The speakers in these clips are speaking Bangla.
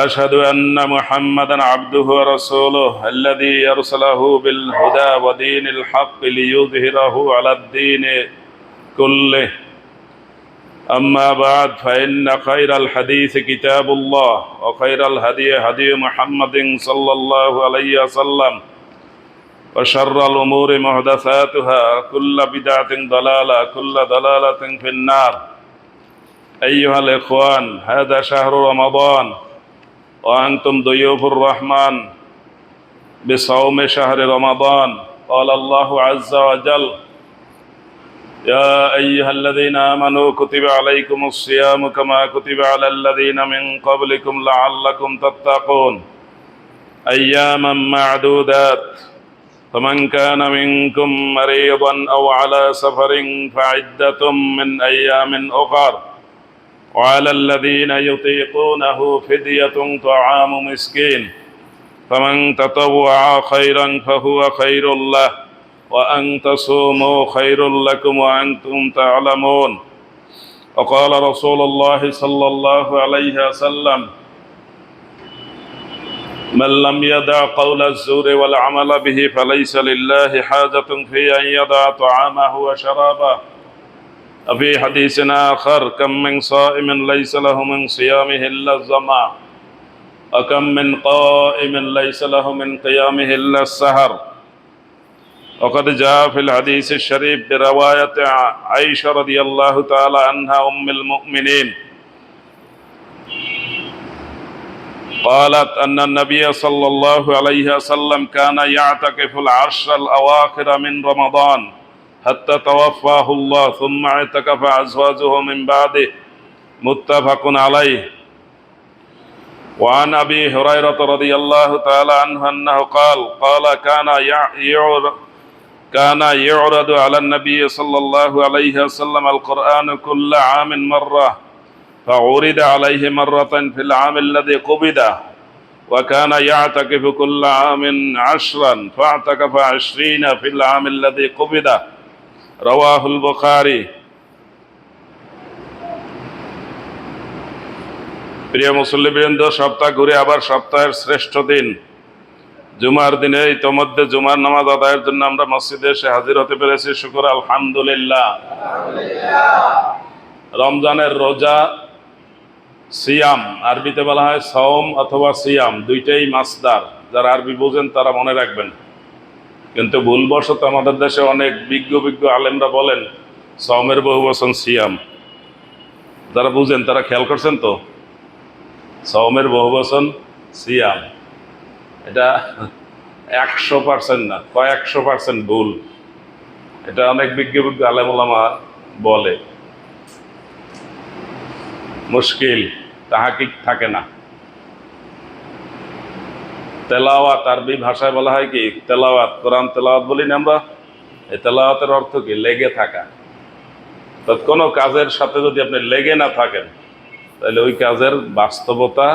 أشهد أن محمدا عبده ورسوله الذي أرسله بالهدى ودين الحق ليظهره على الدين كله. أما بعد فإن خير الحديث كتاب الله وخير الهدي هدي محمد صلى الله عليه وسلم وشر الأمور محدثاتها كل بدعة ضلالة كل ضلالة في النار. أيها الإخوان، هذا شهر رمضان وأنتم ضيوف الرحمن بصوم شهر رمضان. قال الله عز وجل: يا أيها الذين آمنوا كتب عليكم الصيام كما كتب على الذين من قبلكم لعلكم تتقون أياما معدودات فمن كان منكم مريضا أو على سفر فعدة من أيام أخر وعلى الذين يطيقونه فدية طعام مسكين فمن تطوع خيرا فهو خير له وأن تصوموا خير لكم وأنتم تعلمون. وقال رسول الله صلى الله عليه وسلم: من لم يدع قول الزور والعمل به فليس لله حاجة في أن يدع طعامه وشرابه. وفي حديث آخر: كم من صائم ليس له من صيامه إلا الظمأ وكم من قائم ليس له من قيامه إلا السهر. وقد جاء في الحديث الشريف برواية عائشة رضي الله تعالى عنها أم المؤمنين قالت أن النبي صلى الله عليه وسلم كان يعتكف العشر الأواخر من رمضان حتى توفاه الله ثم اعتكف أزواجه من بعده. متفق عليه. وعن أبي هريرة رضي الله تعالى عنه أنه قال كان يعرض على النبي صلى الله عليه وسلم القرآن كل عام مرة فعرض عليه مرة في العام الذي قبض وكان يعتكف كل عام 10 فاعتكف 20 في العام الذي قبض. رواه البخاري. প্রিয় মুসল্লিবৃন্দ, সপ্তাহ ঘুরে আবার সপ্তাহের শ্রেষ্ঠ দিন জুমার দিনে ইতোমধ্যে জুমার নামাজ আদায়ের জন্য আমরা মসজিদে এসে হাজির হতে পেরেছি। শুকর আলহামদুলিল্লাহ। রমজানের রোজা, সিয়াম, আরবিতে বলা হয় সওম অথবা সিয়াম, দুইটাই মাসদার। যারা আরবি বোঝেন তারা মনে রাখবেন। কিন্তু ভুলবশত আমাদের দেশে অনেক বিজ্ঞ আলেমরা বলেন সওমের বহুবচন সিয়াম। যারা বুঝেন তারা খেয়াল করছেন তো, সওমের বহুবচন সিয়াম। এটা 100% না, কয়েকশো % ভুল। এটা অনেক বিজ্ঞ আলেম ওলামা বলে। মুশকিল, তাহাকিক থাকে না। তেলাওয়াত, আরবি ভাষায় বলা হয় কি তেলাওয়াত, কোরআন তেলাওয়াত বলি না আমরা। এই তেলাওয়াতের অর্থ কি? লেগে থাকা। তো কোনো কাজের সাথে যদি আপনি লেগে না থাকেন তাহলে ওই কাজের বাস্তবতা,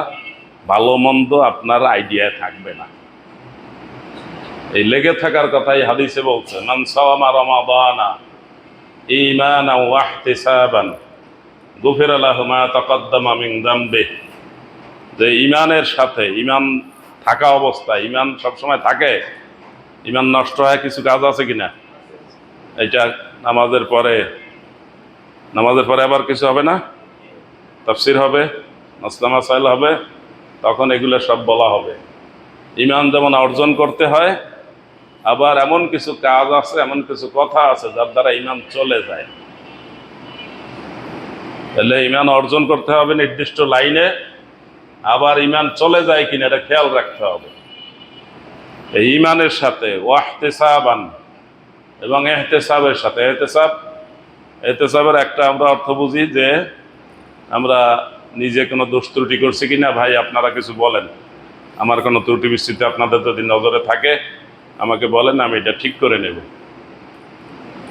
ভালো মন্দ আপনার আইডিয়ায় থাকবে না। এই লেগে থাকার কথাই হাদিসে বলছে, মান সাওয়ামা রমাদানা ঈমানান ওয়া ইহতিসাবান গুফিরা লাহু মা তাকাদ্দামা মিন যামবিহি। যে ঈমানের সাথে, ঈমান থাকা অবস্থায়, ঈমান সবসময় থাকে, ঈমান নষ্ট হয় কিছু কাজ আছে কিনা? এটা নামাজের পরে আবার কিছু হবে না, তাফসীর হবে, মাসলা মাসাইল হবে, তখন এগুলো সব বলা হবে। ঈমান যেমন অর্জন করতে হয়, আবার এমন কিছু কাজ আছে, এমন কিছু কথা আছে যার দ্বারা ঈমান চলে যায়। তাহলে ঈমান অর্জন করতে হবে নির্দিষ্ট লাইনে, আবার ঈমান চলে যায় কিনা এটা খেয়াল রাখতে হবে। এই ঈমানের সাথে ওয়াহতিসাবান এবং ইহতিসাবের সাথে, ইহতিসাবের একটা আমরা অর্থ বুঝি যে আমরা নিজে কোনো দোষ ত্রুটি করছি কিনা, ভাই আপনারা কিছু বলেন, আমার কোনো ত্রুটি বিস্তৃতি আপনাদের যদি নজরে থাকে আমাকে বলেন, আমি এটা ঠিক করে নেব।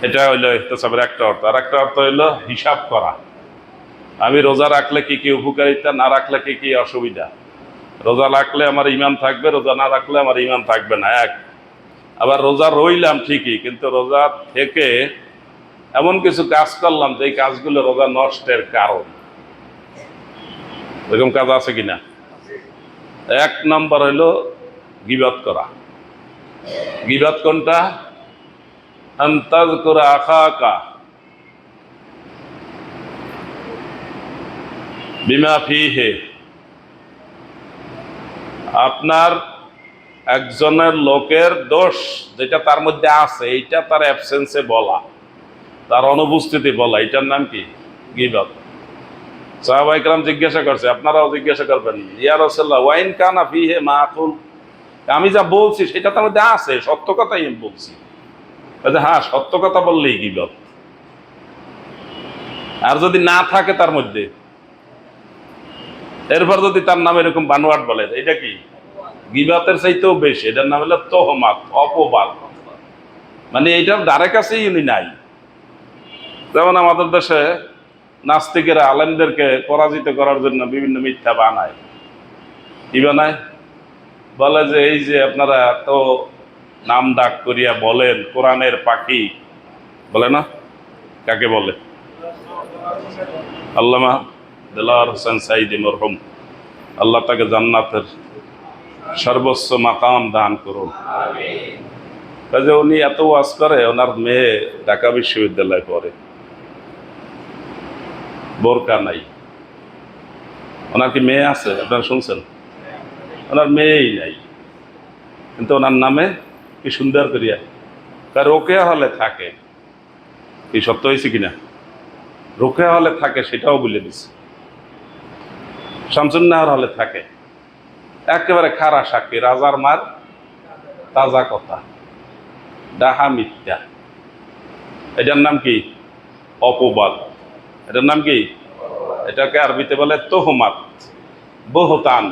এটা হইলো ইহতিসাবের একটা অর্থ। আর একটা অর্থ হইলো হিসাব করা। আমি রোজা রাখলে কি কি উপকারিতা, না রাখলে কি কি অসুবিধা। রোজা রাখলে আমার ঈমান থাকবে, রোজা না রাখলে আমার ঈমান থাকবে না, এক। আবার রোজা রইলাম ঠিকই, কিন্তু রোজা থেকে এমন কিছু কাজ করলাম যে কাজগুলো রোজা নষ্টের কারণ। এরকম কাজ আছে কিনা? এক নম্বর হইল গীবত করা। গীবত কোনটা? আনতাযকুরা আখাকা বিমা ফিহি, আপনার একজনের লোকের দোষ যেটা তার মধ্যে আছে এইটা তার অ্যাবসেন্সে বলা, তার অনুপস্থিতি বলা, এটার নাম কি? গীবত। সাহাবায়ে কেরাম জিজ্ঞাসা করছে, আপনারাও জিজ্ঞাসা করবেন, ইয়া রাসূলুল্লাহ ওয়াইন কানা ফিহি মা আকুল, আমি যা বলছি সেটা তার মধ্যে আছে, সত্য কথাই আমি বলছি। হ্যাঁ, সত্য কথা বললেই গীবত। আর যদি না থাকে তার মধ্যে, এরপর যদি তার নাম এরকম বানোয়াট বলে, এটা কি? গীবতের চাইতেও বেশি। এটার নাম হলো তোহমাত, অপবাদ। মানে এইটার ধারে কাছেই উনি নাই। যেমন আমাদের দেশে নাস্তিকেরা আলেমদেরকে পরাজিত করার জন্য বিভিন্ন মিথ্যা বানায়। কি বানায়? বলে যে এই যে আপনারা তো নাম ডাক করিয়া বলেন কোরআনের পাখি, বলে না? কাকে বলে? আল্লামা দেলাওয়ার হোসেন সাঈদী মরহুম, আল্লাহ তাকে জান্নাতের সর্বোচ্চ মাকাম দান করুন। কাজে উনি এত ওয়াজ করে, ওনার মেয়ে ঢাকা বিশ্ববিদ্যালয়ে পড়ে, বোরকা নাই। ওনার কি মেয়ে আছে? আপনারা শুনছেন? ওনার মেয়েই নাই, কিন্তু ওনার নামে কি সুন্দর করিয়া তার রোকেয়া হলে থাকে। কি সত্য হয়েছে কিনা? রোকেয়া হলে থাকে সেটাও বলে দিচ্ছে। শামসুন্নাহর হলে থাকে। একেবারে খারা সাক্ষী, রাজার মার তাজা কথা, ডাহা মিথ্যা। এটার নাম কি? অপবাদ। এটার নাম কি? এটাকে আরবিতে বলে তোহমাত, বহতান।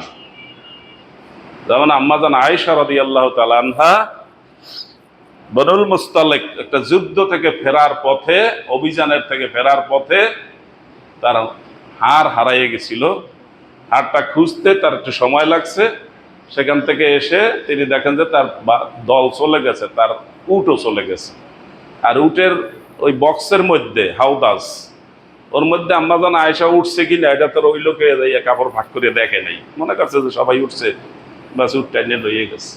যেমন আম্মাজান আয়েশা রাদিয়াল্লাহু তাআলা আনহা বনুল মুস্তালিক একটা যুদ্ধ থেকে ফেরার পথে, অভিযানের থেকে ফেরার পথে তার হাড় হারাইয়ে গেছিল। হাড়টা খুঁজতে তার একটু সময় লাগছে। সেখান থেকে এসে তিনি দেখেন যে তার দল চলে গেছে, তার উটও চলে গেছে। আর উটের ওই বক্সের মধ্যে হাউদাস, ওর মধ্যে আম্মাজান আয়েশা উঠছে কিনা এটা তো ওই লোকে কাপড় ভাগ করে দেখে নাই, মনে করছে যে সবাই উঠছে, বাস উঠটা নিয়ে লইয়ে গেছে।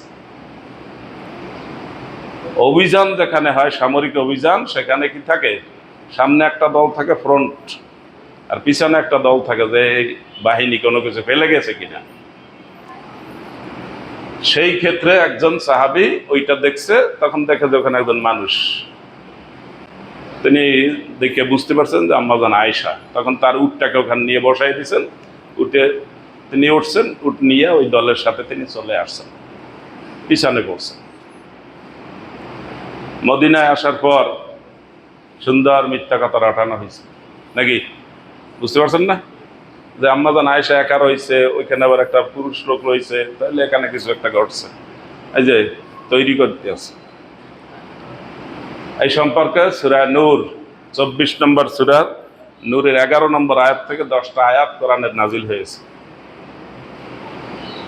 অভিযান যেখানে হয়, সামরিক অভিযান, সেখানে কি থাকে? সামনে একটা দল থাকে ফ্রন্ট, আর পিছনে একটা দল থাকে যে বাহিনী কোনো কিছু ফেলে গেছে কিনা। সেই ক্ষেত্রে একজন সাহাবী ওইটা দেখছে, তখন দেখে যে ওখানে একজন মানুষ, তিনি দেখে বুঝতে পারছেন যে আম্মাজান আয়েশা। তখন তার উটটাকে ওখানে নিয়ে বসাই দিয়েছেন। উঠে তিনি উঠছেন, উট নিয়ে ওই দলের সাথে তিনি চলে আসছেন, পিছনে পড়ছেন। মদিনায় আসার পর সুন্দর মিথ্যা কথা রটানো হয়েছে, নাকি? বুঝতে পারছেন না যে আম্মাজান আয়েশা একা রয়েছে, ওইখানে আবার একটা পুরুষ লোক রয়েছে, তাহলে এখানে কিছু একটা ঘটছে, এই যে তৈরি করতে আছে। এই সম্পর্কে সূরা নূর 24 নম্বর সূরা নূরের 11 নম্বর আয়াত থেকে 10টা আয়াত কোরআনের নাজিল হয়েছে।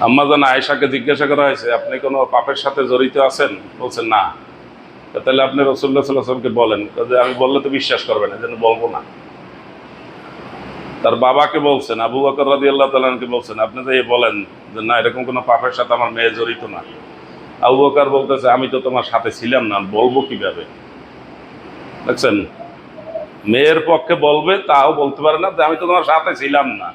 আম্মাজান আয়েশাকে জিজ্ঞাসা করা হয়েছে, আপনি কোনো পাপের সাথে জড়িত আছেন? বলছেন না। তাহলে আপনি রাসূলুল্লাহ সাল্লাল্লাহু আলাইহি ওয়াসাল্লামকে বলেন। আমি বললে তো বিশ্বাস করবেন, এজন্য বলবো না। তার বাবাকে বলছেন, আবু বকর রাদিয়াল্লাহু তাআলা আনহুকে বলছেন, আপনি তো বলেন যে না, এরকম কোনো পাপের সাথে আমার মেয়ে জড়িত না। আবু বকর বলতেছে, আমি তো তোমার সাথে ছিলাম না, বলবো কিভাবে? দেখছেন, মেয়ের পক্ষে বলবে তাও বলতে পারে না যে আমি তো তোমার সাথে ছিলাম না।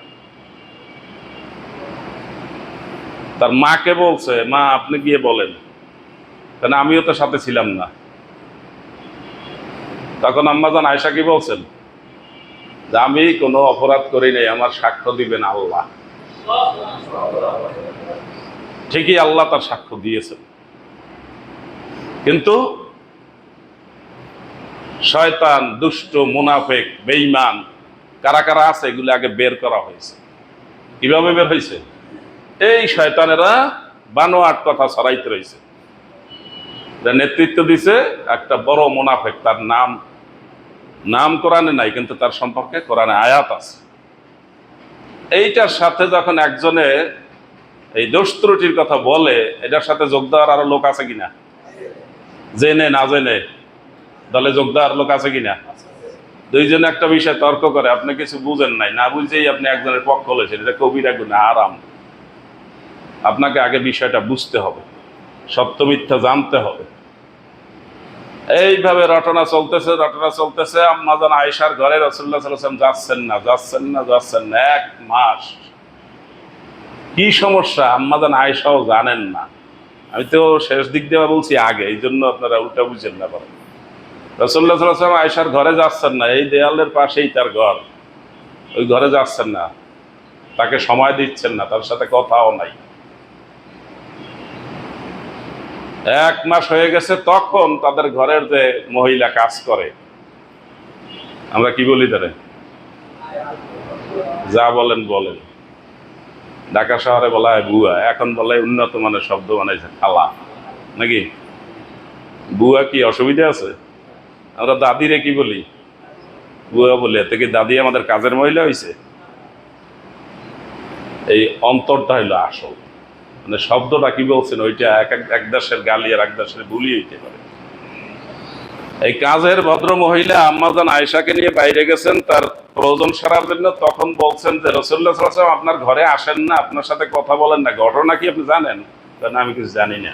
তার মাকে বলছে, মা আপনি গিয়ে বলেন, কেন আমিও তো সাথে ছিলাম না। তখন আম্মাজান আয়েশা কি বলছেন? যে আমি কোনো অপরাধ করি নাই, আমার সাক্ষ্য দিবেন আল্লাহ। ঠিকই আল্লাহ তার সাক্ষ্য দিয়েছেন, কিন্তু শয়তান, দুষ্ট, মুনাফিক, বেঈমান কারা কারা আছে এগুলো আগে বের করা হয়েছে। কিভাবে বের হয়েছে? এই শয়তানেরা বানোয়াট কথা ছড়াইতে রয়েছে। নেতৃত্ব দিছে একটা বড় মুনাফিক, তার নাম কোরআনে নাই, কিন্তু তার সম্পর্কে কোরআনে আয়াত আছে। এইটার সাথে যখন একজনে এই দোষ ত্রুটির কথা বলে, এটার সাথে যোগ দেওয়ার আরো লোক আছে কিনা? জেনে না জেনে দলে যোগ দেওয়ার লোক আছে কিনা? দুইজনে একটা বিষয় তর্ক করে, আপনি কিছু বুঝেন নাই, না বুঝেই আপনি একজনের পক্ষ লইছেন, এটা কবিরা গুনাহ, হারাম। আপনাকে আগে বিষয়টা বুঝতে হবে, সত্য মিথ্যা জানতে হবে। এইভাবে রটনা চলতেছে। আম্মা জান আয়েশার ঘরে রাসূলুল্লাহ সাল্লাল্লাহু আলাইহি ওয়াসাল্লাম যাচ্ছেন না 1 মাস। কি সমস্যা আম্মা জান আয়েশাও জানেন না। আমি তো শেষ দিক দিয়ে বলছি আগে, এই জন্য আপনারা উল্টা বুঝেন না পারেন। রাসূলুল্লাহ সাল্লাল্লাহু আলাইহি ওয়াসাল্লাম আয়েশার ঘরে যাচ্ছেন না, এই দেয়ালের পাশেই তার ঘর, ওই ঘরে যাচ্ছেন না, তাকে সময় দিচ্ছেন না, তার সাথে কথাও নাই। 1 মাস হয়ে গেছে, তখন তাদের ঘরের যে মহিলা কাজ করে, আমরা কি বলি তারে, যা বলেন বলেন, ঢাকা শহরে বলা হয় বুয়া, এখন বলা হয় উন্নত মানের শব্দ বানাইছে খালা, নাকি? বুয়া কি অসুবিধা আছে? আমরা দাদিরে কি বলি? বুয়া বলি। এতে কি দাদি আমাদের কাজের মহিলা হয়েছে? এই অন্তরটা হইলো আসল, মানে শব্দটা কি বলছেন ওইটা এক দেশের গালি আর এক দেশের বুলি হইতে পারে। এই কাজের ভদ্র মহিলা আম্মা জান আয়েশাকে নিয়ে বাইরে গেছেন তার প্রয়োজন সারার জন্য। তখন বলছেন যে রাসূলুল্লাহ সাল্লাল্লাহু আলাইহি ওয়াসাল্লাম আপনার ঘরে আসেন না, আপনার সাথে কথা বলেন না, ঘটনা কি আপনি জানেন? কারণ আমি কিছু জানি না।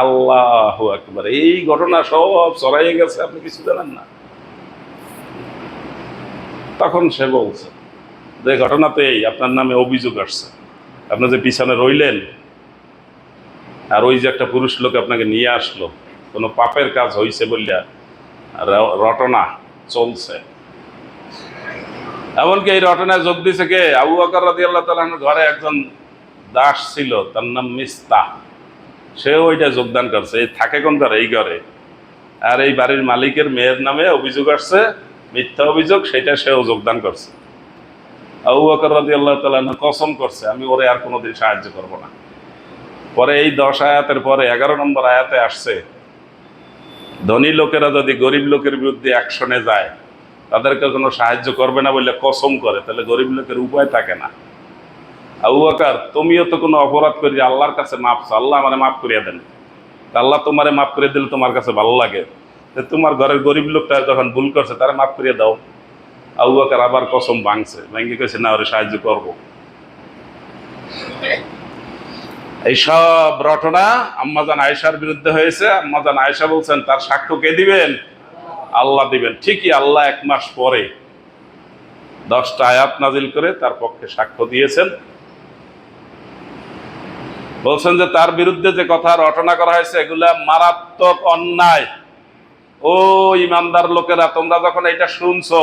আল্লাহু আকবার, এই ঘটনা সব ছড়াইয়ে গেছে, আপনি কিছু জানেন না? তখন সে বলছে যে ঘটনা তো এই, আপনার নামে অভিযোগ আসছে, আপনি যে পিছনে রইলেন আর ওই যে একটা পুরুষ লোক আপনাকে নিয়ে আসলো, কোনো পাপের কাজ হয়েছে বললে রটনা চলছে। এমনকি এই রটনায় যোগ দিছে কে? আবু বকর রাদিয়াল্লাহু তাআলা আনহুর ঘরে একজন দাস ছিল, তার নাম মিস্তাহ, সেও ওইটা যোগদান করছে। এই থাকে কোন ঘরে? এই ঘরে। আর এই বাড়ির মালিকের মেয়ের নামে অভিযোগ আসছে, মিথ্যা অভিযোগ, সেটা সেও যোগদান করছে। আবু বকর রাদিয়াল্লাহু তাআলা আনহু কসম করছে আমি ওরে আর কোনোদিন সাহায্য করব না। পরে এই 10 আয়াতের পরে 11 নম্বর আয়াতে আসছে, ধনী লোকেরা যদি গরিব লোকের বিরুদ্ধে অ্যাকশনে যায়, তাদেরকে কোনো সাহায্য করবে না বলে কসম করে, তাহলে গরিব লোকের উপায় থাকে না। আবু বকর, তুমিও তো কোনো অপরাধ করি আল্লাহর কাছে মাফ চাও, আল্লাহ আমারে মাফ করিয়া দেন। আল্লাহ তোমারে মাফ করে দিলে তোমার কাছে ভালো লাগে, তোমার ঘরের গরিব লোকটা যখন ভুল করছে তারা মাফ করিয়ে দাও। আবু বকর আবার কসম ভাঙছে, ভেঙে কইছে না, ওরে সাহায্য করব। এইসব রটনা আম্মাজান আয়েশার বিরুদ্ধে হয়েছে। আম্মাজান আয়েশা বলছেন তার সাক্ষ্য কে দিবেন? আল্লাহ দিবেন। ঠিকই আল্লাহ 1 মাস পরে 10টা আয়াত নাজিল করে তার পক্ষে সাক্ষ্য দিয়েছেন। বলছেন যে তার বিরুদ্ধে যে কথা রটনা করা হয়েছে এগুলা মারাত্মক অন্যায়। ও ইমানদার লোকেরা, তোমরা যখন এটা শুনছো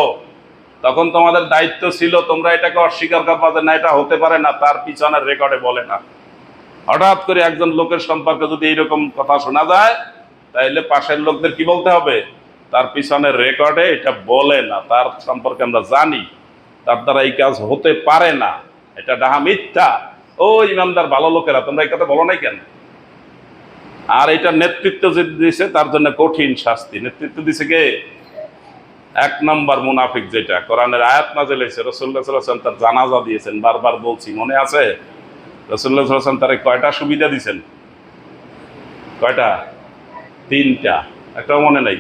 তখন তোমাদের দায়িত্ব ছিল তোমরা এটাকে অস্বীকার করবা যে না, এটা হতে পারে না, তার পিছনের রেকর্ডে বলে না। হঠাৎ করে একজন লোকের সম্পর্কে যদি এইরকম কথা শোনা যায়, তাইলে পাশের লোকদের কি বলতে হবে? তার পিছনের রেকর্ডে এটা বলে না, তার সম্পর্কে আমরা জানি, তার দ্বারা এই কাজ হতে পারে না, এটা ডাহা মিথ্যা। ও ইমানদার ভালো লোকেরা, তোমরা এই কথা বলো নাই কেন? আর এটা নেতৃত্ব যে দিয়েছে তার জন্য কঠিন শাস্তি। নেতৃত্ব দিছে কে? 1 নম্বর মুনাফিক, যেটা কোরআনের আয়াত নাযিল হয়েছে, রাসূলুল্লাহ সাল্লাল্লাহু আলাইহি ওয়াসাল্লাম তার জানাজা দিয়েছেন। বারবার বলছি, মনে আছে? রাসূলুল্লাহ সাল্লাল্লাহু আলাইহি ওয়াসাল্লাম তারে কয়টা সুবিধা দিয়েছেন? কয়টা? 3টা। একটাও মনে নাই।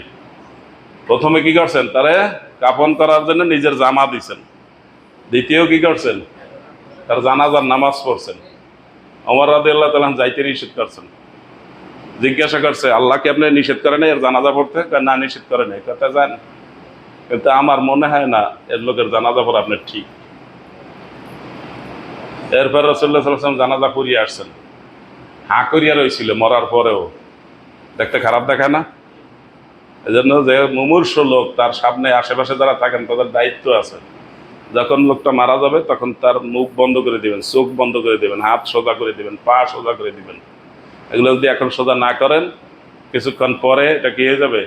প্রথমে কি করছেন? তারে কাফন করার জন্য নিজের জামা দিয়েছেন। দ্বিতীয় কি করছেন? তার জানাজার নামাজ পড়ছেন। ওমর রাদিয়াল্লাহু তাআলা যাইতে নিষেধ করছেন। জিজ্ঞাসা করছে আল্লাহকে আপনি নিষেধ করেন এর জানাজা পড়তে? না, নিষেধ করেন। এই কথা জান, কিন্তু আমার মনে হয় না এর লোকের জানাজা পড়া আপনার ঠিক। এরপর রাসূলুল্লাহ সাল্লাল্লাহু আলাইহি ওয়াসাল্লাম জানাজা পড়িয়ে আসছেন, হাঁ করিয়া রয়েছিল মরার পরেও। দেখতে খারাপ দেখায় না? এজন্য যে মুমূর্ষু লোক, তার সামনে আশেপাশে যারা থাকেন তাদের দায়িত্ব আছে। যখন লোকটা মারা যাবে তখন তার মুখ বন্ধ করে দিবেন, চোখ বন্ধ করে দিবেন, হাত সোজা করে দিবেন, পা সোজা করে দিবেন। এগুলো যদি এখন সোজা না করেন, কিছুক্ষণ পরে এটা কি হয়ে যাবে?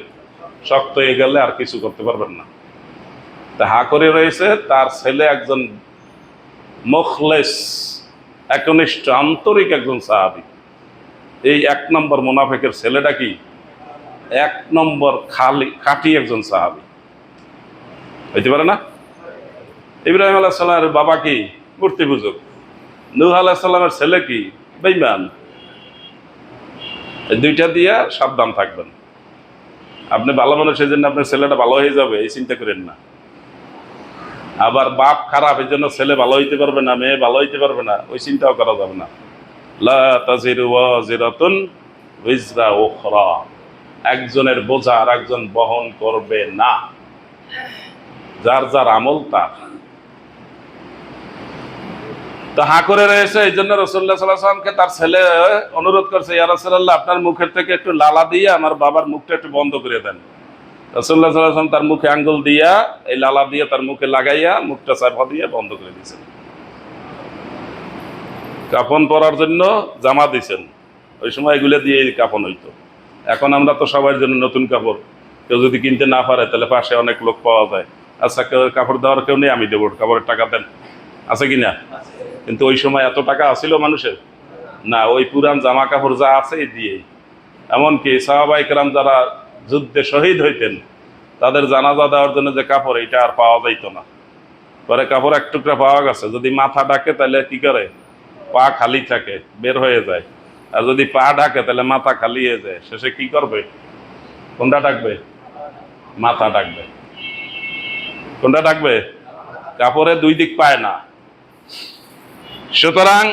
শক্ত হয়ে গেলে আর কিছু করতে পারবেন না। তা হা করে রয়েছে তার ছেলে, একজন মুখলেস, একনিষ্ঠ, আন্তরিক একজন সাহাবী। এই 1 নম্বর মুনাফিকের ছেলেটা কি 1 নম্বর খাঁটি একজন সাহাবী হইতে পারে না? ইব্রাহিম আলাইহিস সালামের বাবা কি মূর্তি পূজক, নূহ আলাইহিস সালামের ছেলে কি বেঈমান। এই 2টা দিয়া সাবধান থাকবেন। আপনি ভালো মানুষ, এই জন্য আপনার ছেলেটা ভালো হয়ে যাবে এই চিন্তা করেন না। আবার বাপ খারাপ, এই জন্য ছেলে ভালো হইতে পারবে না, মেয়ে ভালো হইতে পারবে না, ওই চিন্তাও করা যাবে না। লা তাজিরু ওয়াজিরাতুন উইজরা উখরা, একজনের বোঝা আর একজন বহন করবে না, যার যার আমল তার। তো হাঁ করে রয়েছে। এই জন্য রাসূলুল্লাহ সাল্লাল্লাহু আলাইহি ওয়াসাল্লামকে তার ছেলে অনুরোধ করছে, ইয়া রাসূলুল্লাহ, আপনার মুখের থেকে একটু লালা দিয়ে আমার বাবার মুখটা একটু বন্ধ করে দেন। রাসূলুল্লাহ সাল্লাল্লাহু আলাইহি ওয়াসাল্লাম তার মুখে আঙ্গুল দিয়া, এই লালা দিয়ে তার মুখে লাগাইয়া মুখটা চাপা দিয়ে বন্ধ করে দিয়েছেন। কাফন পরার জন্য জামা দিয়েছেন, ওই সময় এগুলো দিয়ে কাফন হইতো। এখন আমরা তো সবার জন্য নতুন কাপড়, কেউ যদি কিনতে না পারে তাহলে পাশে অনেক লোক পাওয়া যায়, আচ্ছা কেউ কাপড় দেওয়ার কেউ নেই, আমি দেবো, কাপড়ের টাকা দেন, আছে কিনা? কিন্তু ওই সময় এত টাকা আছিল মানুষের না, ওই পুরান জামা কাপড় যা আছে এই দিয়েই। এমনকি সাহাবায়ে কেরাম যারা যুদ্ধে শহীদ হইতেন, তাদের জানাজা দেওয়ার জন্য যে কাপড়, এটা আর পাওয়া যাইত না। পরে কাপড় এক টুকরা পাওয়া গেছে, যদি মাথা ঢাকে তাহলে কি করে, পা খালি থাকে, বের হয়ে যায়। আর যদি পা ঢাকে তাহলে মাথা খালি হয়ে যায়। শেষে কি করবে? কোনটা ডাকবে? মাথা ডাকবে। কোনটা ডাকবে? কাপড়ে দুই দিক পায় না। সুতরাং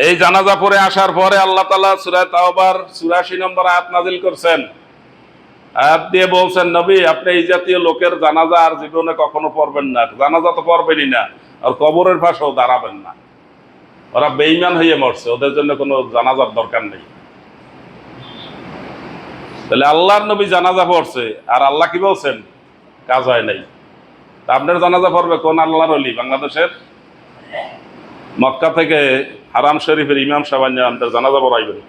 এই জানাজা পড়ে আসার পরে আল্লাহ তাআলা সূরা তাওবার ৮৪ নম্বর আয়াত নাযিল করছেন। আয়াত দিয়ে বলছেন, নবী আপনি এই জাতীয় লোকের জানাজা আর জীবনে কখনো পড়বেন না, জানাজা তো পড়বেনই না, আর কবরের পাশেও দাঁড়াবেন না। ওরা বেঈমান হয়ে মরছে, ওদের জন্য কোনো জানাজার দরকার নেই। তাহলে আল্লাহর নবী জানাজা পড়ছে, আর আল্লাহ কি বলছেন? কাজ হয় নাই। তা আপনার জানাজা পড়বে কোন আল্লাহর ওলি? বাংলাদেশের মক্কা থেকে হারাম শরীফের ইমাম সাহেব আপনার জানাজা পড়াইবেন,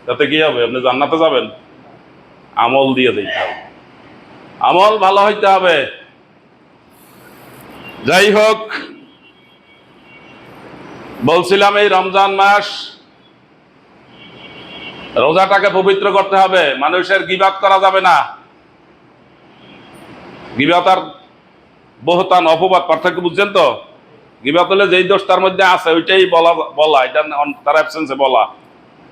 তাতে কি হবে? আপনি জান্নাতে যাবেন? আমল দিয়ে দিতে হবে, আমল ভালো হইতে হবে। যাই হোক, বলছিলাম এই রমজান মাস রোজাটাকে পবিত্র করতে হবে, মানুষের গীবাত করা যাবে না। গীবাত আর বহতান, অপবাদ পার্থক্য বুঝছেন তো? গীবাত হলে যেই দোষ তার মধ্যে আছে ওইটাই বলা, এটা তার অ্যাবসেন্সে বলা,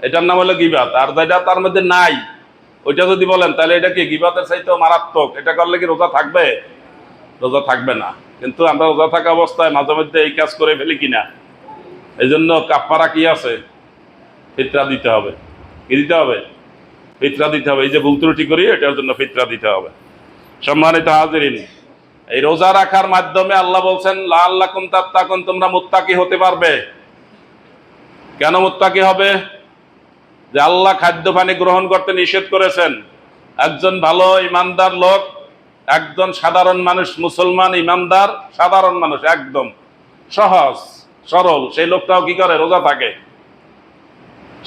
এটার নাম হলো গীবাত। আর যেটা তার মধ্যে নাই ওইটা যদি বলেন তাহলে এটা কি গীবাতের চাইতেও মারাত্মক। এটা করলে কি রোজা থাকবে? রোজা থাকবে না। কিন্তু আমরা রোজা থাকা অবস্থায় মাঝে মধ্যে এই কাজ করে ফেলি কিনা, এই জন্য কাফারা কি আছে? ফিতরা দিতে হবে। কি দিতে হবে? ফিতরা দিতে হবে। এই যে ভুল ত্রুটি করি এটার জন্য ফিতরা দিতে হবে। সম্মানিত হাজিরিন, এই রোজা রাখার মাধ্যমে আল্লাহ বলছেন লাআল্লাকুম তাত্তাকুন, তোমরা মুত্তাকি হতে পারবে। কেন মুত্তাকি হবে? যে আল্লাহ খাদ্য পানি গ্রহণ করতে নিষেধ করেছেন। একজন ভালো ইমানদার লোক, একজন সাধারণ মানুষ, মুসলমান ইমানদার সাধারণ মানুষ, একদম সহজ সরল, সেই লোকটাও কি করে? রোজা থাকে।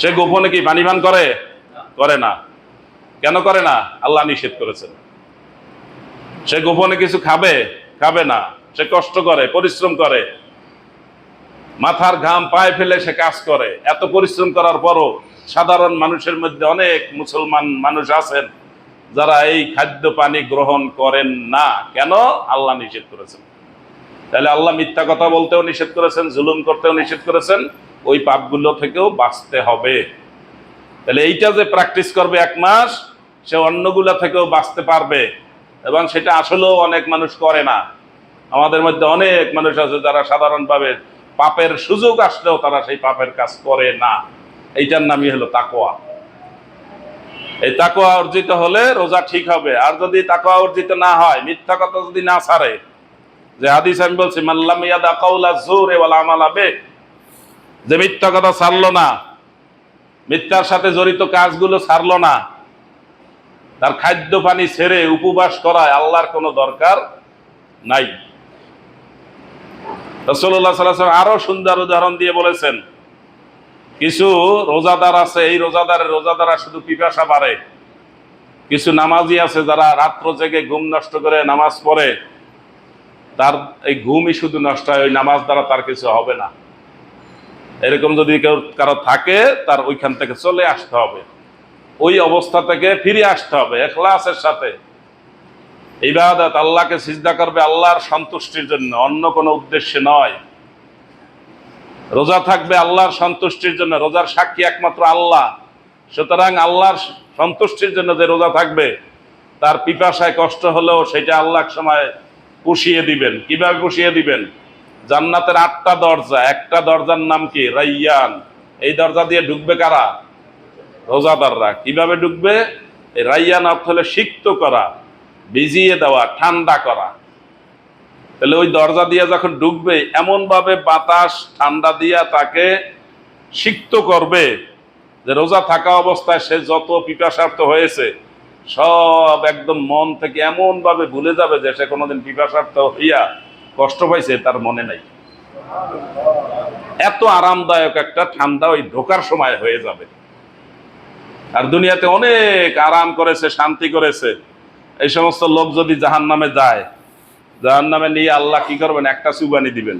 সে গোপনে কি পানি পান করে? করে না। কেন করে না? আল্লাহ নিষেধ করেছেন। সে গোপনে কিছু খাবে? খাবে না। সে কষ্ট করে, পরিশ্রম করে, মাথার ঘাম পায়ে ফেলে সে কাজ করে। এত পরিশ্রম করার পরও সাধারণ মানুষের মধ্যে অনেক মুসলমান মানুষ আছেন যারা এই খাদ্য পানি গ্রহণ করেন না। কেন? আল্লাহ নিষেধ করেছেন। তাহলে আল্লাহ মিথ্যা কথা বলতেও নিষেধ করেছেন, জুলুম করতেও নিষেধ করেছেন, ওই পাপগুলো থেকেও বাঁচতে হবে। তাহলে এইটা যে প্র্যাকটিস করবে এক মাস, সে অন্যগুলা থেকেও বাঁচতে পারবে। এবং সেটা আসলেও অনেক মানুষ করে না। আমাদের মধ্যে অনেক মানুষ আছে যারা সাধারণভাবে পাপের সুযোগ আসলেও তারা সেই পাপের কাজ করে না। এইটার নামই হলো তাকওয়া। এই তাকওয়া অর্জিত হলে রোজা ঠিক হবে। আর যদি তাকওয়া অর্জিত না হয়, মিথ্যা কথা যদি না ছাড়ে, যে হাদিস আমি বলছি মাল্লাম ইয়াদা কাউলা যুরি ওয়াল আমালা বিহি, যে মিথ্যা কথা ছাড়লো না, মিথ্যার সাথে জড়িত কাজগুলো ছাড়লো না, তার খাদ্য পানি ছেড়ে উপবাস করায় আল্লাহর কোনো দরকার নাই। রাসূলুল্লাহ সাল্লাল্লাহু আলাইহি ওয়াসাল্লাম আরো সুন্দর উদাহরণ দিয়ে বলেছেন, কিছু রোজাদার আছে, এই রোজাদারা শুধু পিপাসা বাড়ে। কিছু নামাজি আছে যারা রাত্র জেগে ঘুম নষ্ট করে নামাজ পড়ে, তার এই ঘুমই শুধু নষ্ট হয়, ওই নামাজ দ্বারা তার কিছু হবে না। এরকম যদি কেউ কারো থাকে, তার ওইখান থেকে চলে আসতে হবে, ওই অবস্থা থেকে ফিরে আসতে হবে ইখলাসের সাথে। ইবাদত, আল্লাহকে সিজদা করবে আল্লাহর সন্তুষ্টির জন্য, অন্য কোনো উদ্দেশ্যে নয়। রোজা থাকবে আল্লাহর সন্তুষ্টির জন্য, রোজার সাক্ষী একমাত্র আল্লাহ। সুতরাং আল্লাহর সন্তুষ্টির জন্য যে রোজা থাকবে, তার পিপাসায় কষ্ট হলেও সেটা আল্লাহ এক সময় পুষিয়ে দিবেন। কিভাবে পুষিয়ে দিবেন? জান্নাতের 8টা দরজা, একটা দরজার নাম কি? রাইয়ান। এই দরজা দিয়ে ঢুকবে কারা? রোজাদাররা। কিভাবে ঢুকবে? এই রাইয়ান অর্থ হলে সিক্ত করা, ভিজিয়ে দেওয়া, ঠান্ডা করা। তাহলে ওই দরজা দিয়ে যখন ঢুকবে, এমন ভাবে বাতাস ঠান্ডা দিয়া তাকে সিক্ত করবে যে রোজা থাকা অবস্থায় সে যত পিপাসার্থ হয়েছে সব একদম মন থেকে এমন ভাবে ভুলে যাবে যে সে কোনোদিন পিপাসার্থ হইয়া কষ্ট পাইছে তার মনে নাই। এত আরামদায়ক একটা ঠান্ডা ওই ঢোকার সময় হয়ে যাবে। আর দুনিয়াতে অনেক আরাম করেছে, শান্তি করেছে। এই সমস্ত লোক যদি জাহান্নামে যায়, জাহান্নামে নিয়ে আল্লাহ কি করবেন? একটা চুবানি দিবেন।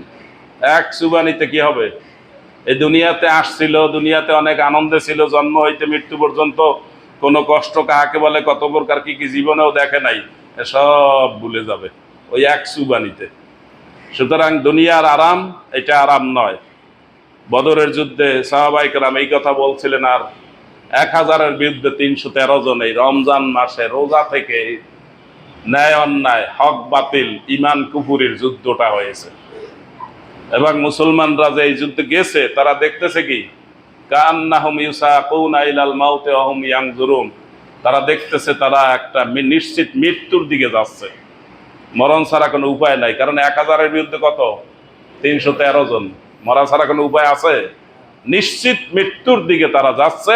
এক চুবানিতে কি হবে? এই দুনিয়াতে আসছিল, দুনিয়াতে অনেক আনন্দে ছিল, জন্ম হইতে মৃত্যু পর্যন্ত কোনো কষ্ট কাহাকে বলে, কত প্রকার কি কি জীবনেও দেখে নাই, সব ভুলে যাবে ওই এক চুবানিতে। সুতরাং দুনিয়ার আরাম এটা আরাম নয়। বদরের যুদ্ধে সাহাবায়ে কেরাম এই কথা বলছিলেন। আর 1000-এর বিরুদ্ধে 313 জন এই রমজান মাসে রোজা থেকে ন্যায় অন্যায়, হক বাতিল, ইমান কুফুরির যুদ্ধটা হয়েছে। এবং মুসলমানরা যে এই যুদ্ধে গেছে তারা দেখতেছে কি? কান্নাহুম ইউসাকুনা ইলাল মাউতি ওয়া হুম ইয়ানজুরুন। তারা দেখতেছে তারা একটা নিশ্চিত মৃত্যুর দিকে যাচ্ছে, মরণ ছাড়া কোনো উপায় নাই। কারণ 1000-এর বিরুদ্ধে কত? 313 জন। মরা ছাড়া কোনো উপায় আছে? নিশ্চিত মৃত্যুর দিকে তারা যাচ্ছে।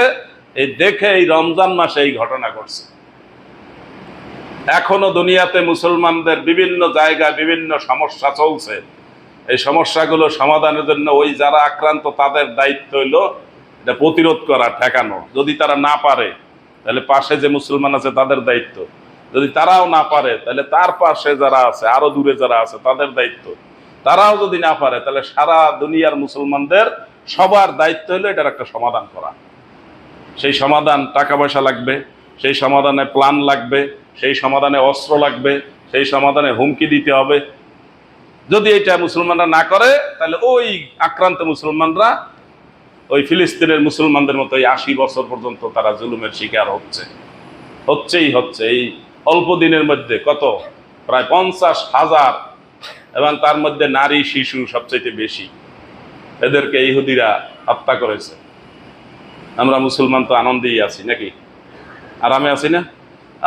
এই দেখে এই রমজান মাসে এই ঘটনা ঘটছে। এখনো দুনিয়াতে মুসলমানদের বিভিন্ন জায়গায় বিভিন্ন সমস্যা চলছে। এই সমস্যাগুলো সমাধানের জন্য ওই যারা আক্রান্ত তাদের দায়িত্ব হইল এটা প্রতিরোধ করা, ঠেকানো। যদি তারা না পারে তাহলে পাশে যে মুসলমান আছে তাদের দায়িত্ব। যদি তারাও না পারে তাহলে তার পাশে যারা আছে, আরো দূরে যারা আছে তাদের দায়িত্ব। তারাও যদি না পারে তাহলে সারা দুনিয়ার মুসলমানদের সবার দায়িত্ব হলো এটার একটা সমাধান করা। সেই সমাধান টাকা পয়সা লাগবে, সেই সমাধানে প্ল্যান লাগবে, সেই সমাধানে অস্ত্র লাগবে, সেই সমাধানে হুমকি দিতে হবে। যদি এটা মুসলমানরা না করে তাহলে ওই আক্রান্ত মুসলমানরা ওই ফিলিস্তিনের মুসলমানদের মতো 80 বছর পর্যন্ত তারা জুলুমের শিকার হচ্ছে। এই অল্প দিনের মধ্যে কত? প্রায় 50,000, এবং তার মধ্যে নারী শিশু সবচেয়ে বেশি। এদেরকে ইহুদিরা হত্যা করেছে। আমরা মুসলমান তো আনন্দেই আছি নাকি? আরামে আছি না?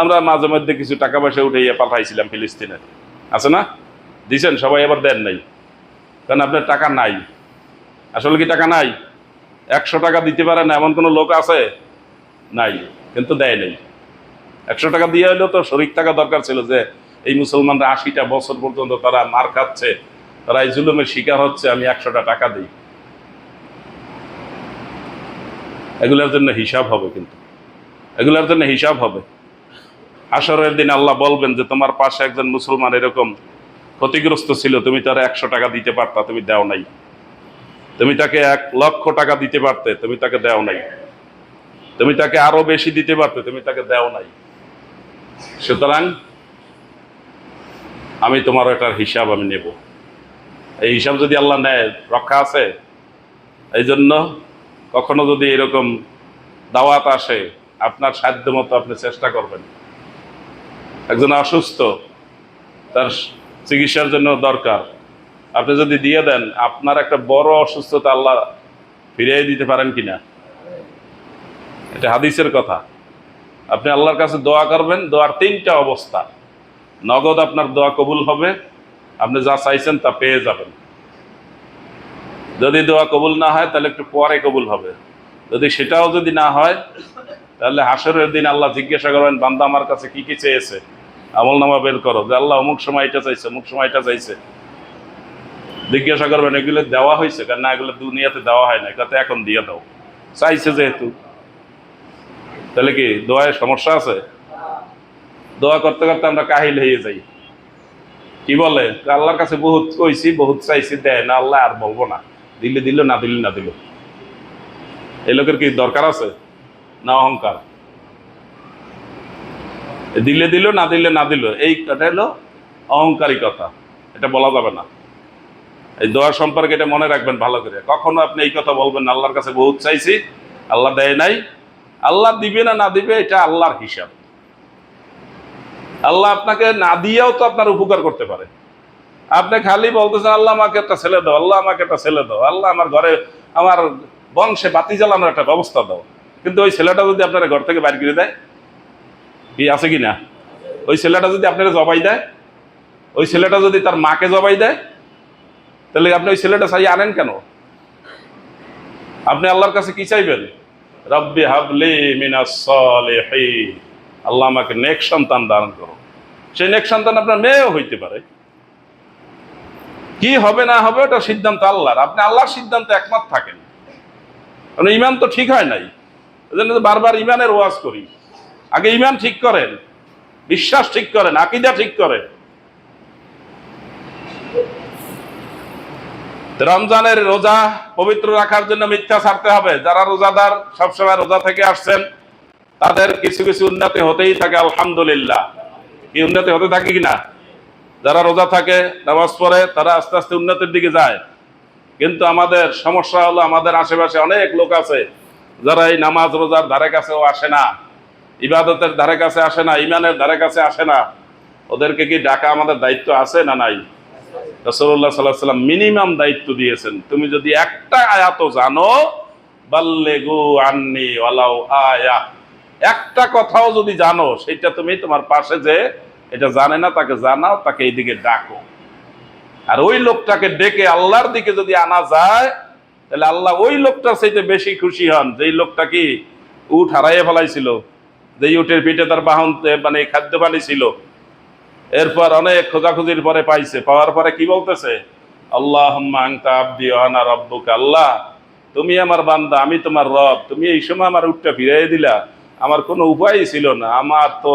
আমরা মাঝে মধ্যে কিছু টাকা পয়সা উঠাইয়া পাঠাইছিলাম ফিলিস্তিনে, আছে না? দিছেন সবাই? এবার দেন নাই, কারণ আপনার টাকা নাই। আসলে কি টাকা নাই? 100 টাকা দিতে পারে না এমন কোনো লোক আছে? নাই, কিন্তু দেয় নাই। 100 টাকা দিয়ে হলেও তো শরিক টাকা দরকার ছিল, যে এই মুসলমানরা 80টা বছর পর্যন্ত তারা মার খাচ্ছে, তারা এই জুলুমের শিকার হচ্ছে, আমি 100টা টাকা দিই। এগুলোর জন্য হিসাব হবে, কিন্তু এগুলোর জন্য হিসাব হবে। হাসরের দিন আল্লাহ বলবেন যে তোমার পাশে একজন মুসলমান এরকম ক্ষতিগ্রস্ত ছিল, তুমি তার 100 টাকা দিতে পারতা, তুমি দাও নাই। তুমি তাকে 1,00,000 টাকা দিতে পারতে, তুমি তাকে দাও নাই। তুমি তাকে আরো বেশি দিতে পারতে, তুমি তাকে দাও নাই। সুতরাং আমি তোমার এটার হিসাব আমি নেব। এই হিসাব যদি আল্লাহ নেয়, রক্ষা আছে? এই জন্য কখনো যদি এরকম দাওয়াত আসে, আপনার সাধ্য মতো আপনি চেষ্টা করবেন। একজন অসুস্থ, তার চিকিৎসার জন্য দরকার, আপনি যদি দিয়ে দেন, আপনার একটা বড় অসুস্থতা আল্লাহ ফিরিয়ে দিতে পারেন কিনা? এটা হাদিসের কথা। আপনি আল্লাহর কাছে দোয়া করবেন, দোয়ার 3টা অবস্থা। নগদ আপনার দোয়া কবুল হবে, আপনি যা চাইছেন তা পেয়ে যাবেন। যদি দোয়া কবুল না হয় তাহলে একটু পরে কবুল হবে। যদি সেটাও যদি না হয় তাহলে হাসরের দিন আল্লাহ জিজ্ঞাসা করবেন, বান্দা আমার কাছে কি কি চেয়েছে? আমলনামা বের করো, যে আল্লাহ অমুক সময় এটা চাইছে, অমুক সময় এটা চাইছে। জিজ্ঞাসা করবেন এগুলো দেওয়া হয়েছে? কারণ না, এগুলো দুনিয়াতে দেওয়া হয় না, এটাতে এখন দিয়ে দাও, চাইছে যেহেতু। তাহলে কি দোয়ায় সমস্যা আছে? দোয়া করতে করতে আমরা কাহিল হয়ে যাই। কি বলে, আল্লাহর কাছে বহুত কইছি, বহুত চাইছি, দেয় না আল্লাহ, আর বলবো না, দিলে দিল, না দিলে না দিল। এই লোকের কি দরকার আছে? না অহংকার? দিলে দিল, না দিলে না দিল, এই কথা হলো অহংকারী কথা। এটা বলা যাবে না। এই দোয়া সম্পর্কে এটা মনে রাখবেন ভালো করে। কখনো আপনি এই কথা বলবেন না, আল্লাহর কাছে বহুত চাইছি, আল্লাহ দেয় নাই। আল্লাহ দিবে না না দিবে এটা আল্লাহর হিসাব। আল্লাহ আপনাকে না দিয়েও তো আপনার উপকার করতে পারে। আপনি খালি বলতেছেন আল্লাহ আমাকে একটা ছেলে দাও, আল্লাহ আমাকে একটা ছেলে দাও, আল্লাহ আমার ঘরে আমার বংশে বাতি জ্বালানোর একটা ব্যবস্থা দাও। কিন্তু ওই ছেলেটা যদি আপনার ঘর থেকে বাইর করে দেয়, কি আছে কি না? ওই ছেলেটা যদি আপনারা জবাই দেয়, ওই ছেলেটা যদি তার মাকে জবাই দেয়, তাহলে আপনি ওই ছেলেটা চাই আনেন কেন? আপনি আল্লাহর কাছে কি চাইবেন? রব্বি হাবলি মিনাস সালিহিন, আল্লাহ আমাকে নেক সন্তান দান করো। সেই নেক সন্তান আপনার মেয়েও হইতে পারে। কি হবে না হবে ওটা সিদ্ধান্ত আল্লাহর। আপনি আল্লাহর সিদ্ধান্ত একমত থাকেন। কারণ ইমান তো ঠিক হয় নাই, এজন্য তো বারবার ইমানের ওয়াজ করি। আগে ইমান ঠিক করেন, বিশ্বাস ঠিক করেন, আকীদা ঠিক করেন। রমজানের রোজা পবিত্র রাখার জন্য মিথ্যা ছাড়তে হবে। যারা রোজাদার সবসময় রোজা থেকে আসছেন, তাদের কিছু কিছু উন্নতি হতেই থাকে, আলহামদুলিল্লাহ। কি উন্নতি হতে থাকে কিনা? যারা রোজা থাকে, নামাজ পড়ে, তারা আস্তে আস্তে উন্নতির দিকে যায়। কিন্তু আমাদের সমস্যা হলো, আমাদের আশেপাশে অনেক লোক আছে যারা এই নামাজ রোজার ধারে কাছেও আসে না, ইবাদতের ধারে কাছে আসে না, ইমানের ধারে কাছে আসে না। ওদেরকে কি ডাকা আমাদের দায়িত্ব আছে না নাই? রাসূলুল্লাহ সাল্লাল্লাহু আলাইহি ওয়াসাল্লাম মিনিমাম দায়িত্ব দিয়েছেন, তুমি যদি একটা আয়াত জানো, বাল্লিগু আন্নি ওয়ালাউ আয়া, একটা কথাও যদি জানো, সেটা তুমি তোমার পাশে যে এটা জানে না তাকে জানাও, তাকে এইদিকে ডাকো। আর ওই লোকটাকে ডেকে আল্লাহর দিকে যদি আনা যায়, তাহলে আল্লাহ ওই লোকটার চাইতে বেশি খুশি হন। যেই লোকটা কি উট হারাইয়ে ফেলাইছিল, যেই উটের পিঠে তার বাহন মানে খাদ্য পানি ছিল, এরপর অনেক খোঁজাখুঁজির পরে পাইছে, পাওয়ার পরে কি বলতেছে? আল্লাহুম্মা আনতা আবদি ওয়া আনা রাব্বুকা, আল্লাহ তুমি আমার বান্দা, আমি তোমার রব। তুমি এই সময় আমার উটটা ফিরাই দিলা, আমার কোনো উপায়ই ছিল না, আমার তো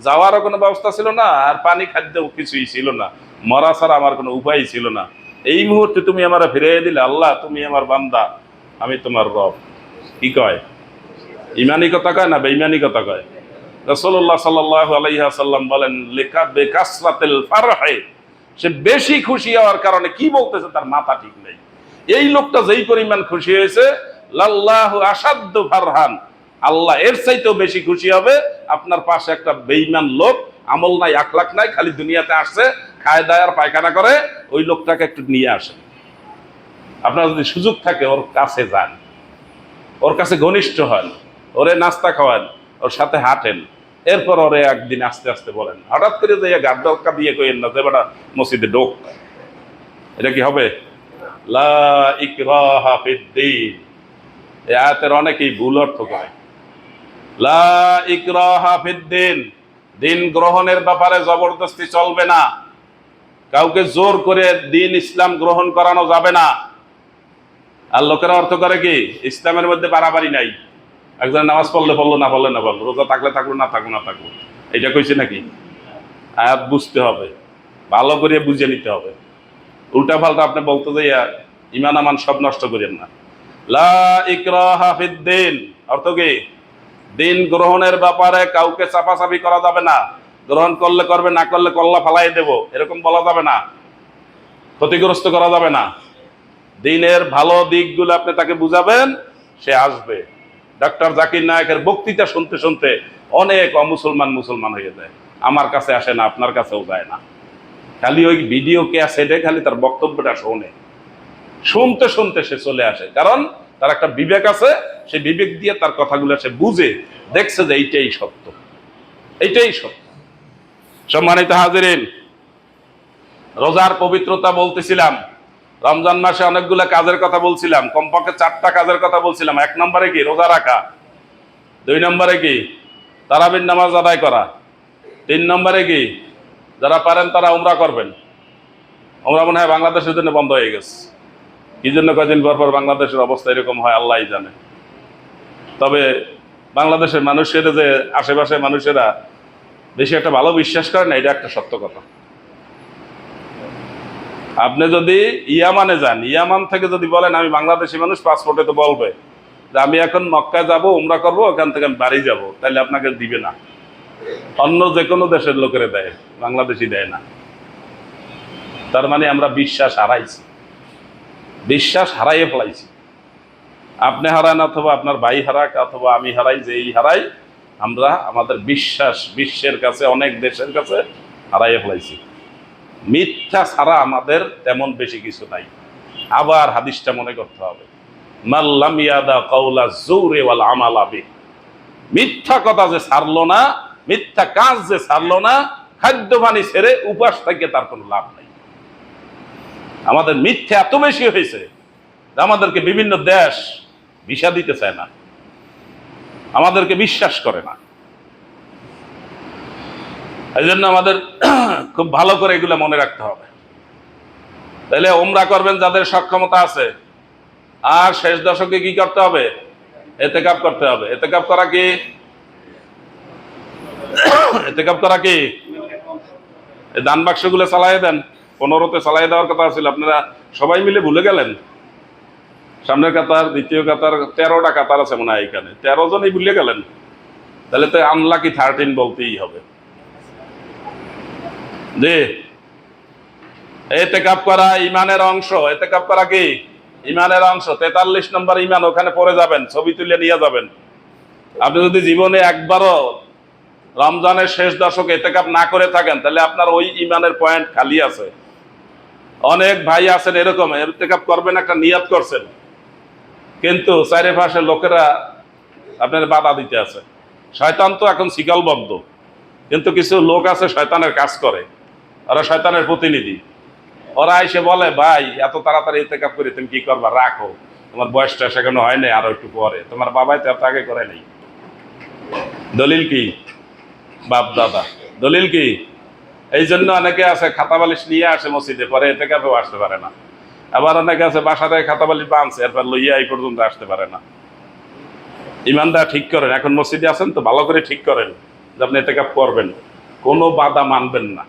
যাওয়ারও কোনো ব্যবস্থা ছিল না, আর পানি খাদ্য কিছুই ছিল না, মরা ছাড়া আমার কোনো উপায়ই ছিল না। এই মুহূর্তে তুমি আমার ফিরাই দিলে, আল্লাহ তুমি আমার বান্দা, আমি তোমার রব। কি কয়? ইমানি কথা কয় না বেঈমানি কথা কয়? রাসূলুল্লাহ সাল্লাল্লাহু আলাইহি ওয়াসাল্লাম বলেন, লিকা বিকাসরাতিল ফারহি, সে বেশি খুশি হওয়ার কারণে কি বলতেছে তার মাথা ঠিক নেই। এই লোকটা যেই পরিমাণ খুশি হয়েছে, লাল্লাহু আসাদ্দু ফারহান, আল্লাহ এর চাইতেও বেশি খুশি হবে। আপনার পাশে একটা বেঈমান লোক, আমল নাই, আখলাক নাই, খালি দুনিয়াতে আসছে, খায় দায় আর পায়খানা করে, ওই লোকটাকে একটু নিয়ে আসেন। আপনার যদি সুযোগ থাকে ওর কাছে যান, ওর কাছে ঘনিষ্ঠ হন, ওরে নাস্তা খাওয়ান, ওর সাথে হাঁটেন, এরপর ওরে একদিন আস্তে আস্তে বলেন। হঠাৎ করে যে গাড় দরকার দিয়ে কইেন না যে বেটা মসজিদে ঢোক, এটা কি হবে? লা ইকরাহা ফিদ্দীন, এই আয়াতের অনেকেই ভুল অর্থ করে। লা ইকরাহা ফিদ্দীন, দিন গ্রহণের ব্যাপারে জবরদস্তি চলবে না, কাউকে জোর করে দিন ইসলাম গ্রহণ করানো যাবে না। আর লোকেরা অর্থ করে কি, ইসলামের মধ্যে বাড়াবাড়ি নাই, একজন নামাজ পড়লে পড়লো, না পড়লে না পড়লো, রোজা থাকলে থাকলো, না থাকলো না থাকলো, এটা কইছে নাকি? আয়াত বুঝতে হবে, ভালো করে বুঝে নিতে হবে। উল্টা পাল্টা আপনি বলতে যাইয়া ইমান আমান সব নষ্ট করেন না। লা ইকরাহা ফিদ্দীন অর্থ কি? দিন গ্রহণের ব্যাপারে কাউকে চাপাচাপি করা যাবে না। গ্রহণ করলে করবে, না করলে কল্লা ফালাই দেব, এরকম বলা যাবে না, ক্ষতিগ্রস্ত করা যাবে না। দিনের ভালো দিকগুলো আপনি তাকে বুঝাবেন, সে আসবে। ডক্টর জাকির নায়েকের বক্তৃতা শুনতে শুনতে অনেক অমুসলমান মুসলমান হয়ে যায়, আমার কাছে আসে না, আপনার কাছেও যায় না, খালি ওই ভিডিও ক্যাসেটে খালি তার বক্তব্যটা শোনে, শুনতে শুনতে সে চলে আসে। কারণ তার একটা বিবেক আছে, সে বিবেক দিয়ে তার কথাগুলো সে বুঝে, দেখছে যে এইটাই সত্য, এইটাই সত্য। সম্মানিত হাজিরিন, রোজার পবিত্রতা বলতেছিলাম, রমজান মাসে অনেকগুলো কাজের কথা বলছিলাম, কমপক্ষে 4টা কাজের কথা বলছিলাম। 1 নম্বরে কি? রোজা রাখা। 2 নম্বরে কি? তারাবির নামাজ আদায় করা। 3 নম্বরে কি? যারা পারেন তারা উমরা করবেন। উমরা মনে হয় বাংলাদেশের জন্য বন্ধ হয়ে গেছে, কি জন্য কয়দিন পর পর বাংলাদেশের অবস্থা এরকম হয় আল্লাহই জানে। তবে বাংলাদেশের মানুষের যে আশেপাশে মানুষেরা বেশি একটা ভালো বিশ্বাস করে না, এটা একটা সত্য কথা। আপনি যদি ইয়ামানে যান, ইয়ামান থেকে যদি বলেন আমি বাংলাদেশি মানুষ, পাসপোর্টে তো বলবে যে আমি এখন মক্কায় যাব, উমরা করবো, ওখান থেকে আমি বাড়ি যাব, তাহলে আপনাকে দিবে না। অন্য যে কোনো দেশের লোকেরা দেয়, বাংলাদেশি দেয় না। তার মানে আমরা বিশ্বাস হারাইছি, বিশ্বাস হারাইয়ে ফেলাইছি। আপনি হারান, অথবা আপনার ভাই হারাক, অথবা আমি হারাই, যেই হারাই, আমরা আমাদের বিশ্বাস বিশ্বের কাছে, অনেক দেশের কাছে হারাইয়ে ফেলাইছি। মিথ্যা ছাড়া আমাদের তেমন বেশি কিছু নাই। আবার হাদিসটা মনে করতে হবে, মাল্লাম ইয়াদা কাউলা জুরি ওয়াল আমালা বিহি, মিথ্যা কথা যে ছাড়লো না, মিথ্যা কাজ যে ছাড়লো না, খাদ্য পানি ছেড়ে উপাস থেকে তার কোনো লাভ নাই। আমাদের মিথ্যা এত বেশি হয়েছে যে আমাদেরকে বিভিন্ন দেশ ভিসা দিতে চায় না, আমাদেরকে বিশ্বাস করে না। এই জন্য আমাদের খুব ভালো করে এগুলো মনে রাখতে হবে। তাহলে ওমরা করবেন যাদের সক্ষমতা আছে, আর শেষ দশকে কি করতে হবে? এতেকাব করতে হবে। এতেকাব করা কি? এতেকাব করা কি? এই দান বাক্সগুলো চালাই দেন। 15তে চালাই দেওয়ার কথা ছিল, আপনারা সবাই মিলে ভুলে গেলেন। সামনের কাতার, দ্বিতীয় কাতার, 13টা কাতার আছে মনে হয় এখানে, 13 জনই ভুলে গেলেন। তাহলে তো আনলাকি 13 বলতেই হবে। যে এতেকাব করা ইমানের অংশ। এতেকাব করা কি? ইমানের অংশ। 43 নম্বর ইমান, ওখানে পড়ে যাবেন, ছবি তুলে নিয়ে যাবেন। আপনি যদি জীবনে একবারও রমজানের শেষ দশকে এতেকাব না করে থাকেন, তাহলে আপনার ওই ইমানের পয়েন্ট খালি আছে। অনেক ভাই আছেন এরকম, এতেকাব করবেন একটা নিয়ত করছেন, কিন্তু চারিপাশের লোকেরা আপনার বাধা দিতে আছে। শয়তান তো এখন শিকলবদ্ধ, কিন্তু কিছু লোক আছে শয়তানের কাজ করে, ওরা শয়তানের প্রতিনিধি। ওরা এসে বলে, ভাই এত তাড়াতাড়ি ইতেকাব করে তুমি কি করবা, রাখো, তোমার বয়সটা সেখানে হয় নাই, আরো একটু পরে, তোমার বাবাই তো এত আগে করে নাই। দলিল কি? বাপ দাদা। দলিল কি? এই জন্য অনেকে আছে খাতা বালিশ নিয়ে আসে মসজিদে, পরে ইতেকাবেও আসতে পারে না। আবার অনেকে আছে বাসা থেকে খাতা বালিশ বাঁধছে, এরপর লইয়া এই পর্যন্ত আসতে পারে না। ইমানটা ঠিক করেন, এখন মসজিদে আছেন তো ভালো করে ঠিক করেন যে আপনি ইতেকাব করবেন, কোনো বাধা মানবেন না।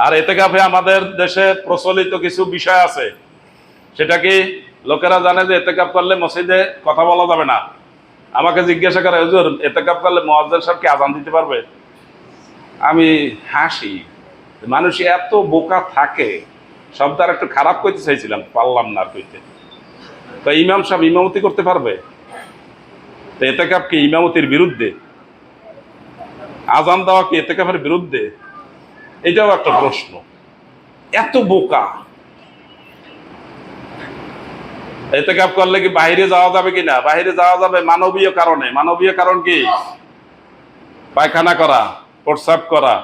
আর ইতেকাফে আমাদের দেশে প্রচলিত কিছু বিষয় আছে, সেটা কি? লোকেরা জানে যে ইতেকাব করলে মসজিদে কথা বলা যাবে না। আমাকে জিজ্ঞাসা করে, হুজুর ইতেকাব করলে মুয়াজ্জিন সাহেব কি আজান দিতে পারবে? আমি হাসি, মানুষ এত বোকা থাকে। শব্দ আর একটু খারাপ কইতে চাইছিলাম, পারলাম না আর কইতে। তো ইমাম সাহেব ইমামতি করতে পারবে? তো ইতেকাব কি ইমামতির বিরুদ্ধে? আজান দেওয়া কি ইতেকাবের বিরুদ্ধে? এটাও একটা প্রশ্ন। এত বোকা। ইতেকাব করলে কি বাইরে যাওয়া যাবে কিনা? বাইরে যাওয়া যাবে মানবীয় কারণে। মানবীয় কারণ কি? পায়খানা করা, প্রস্রাব করা,